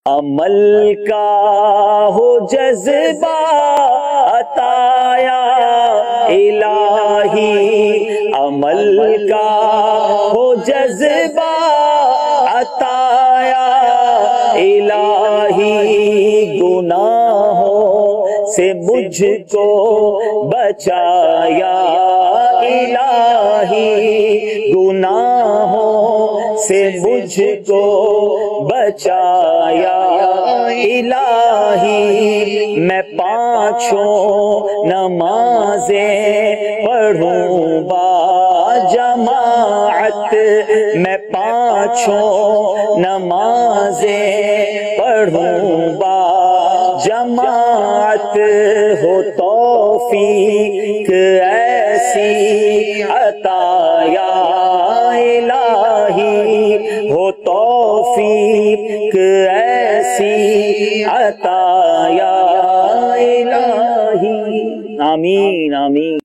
عمل کا ہو جذبہ عطا یا الہی، عمل کا ہو جذبہ عطا یا الہی، گناہوں سے مجھ کو بچایا الہی، گناہوں سے مجھ کو بچایا الہی، میں پانچوں نمازیں پڑھوں با جماعت، میں پانچوں نمازیں پڑھوں با جماعت، ہو توفیق ایسی عطا یا الہی، ہو توفیق ایسی عطا یا الہی، آمین آمین۔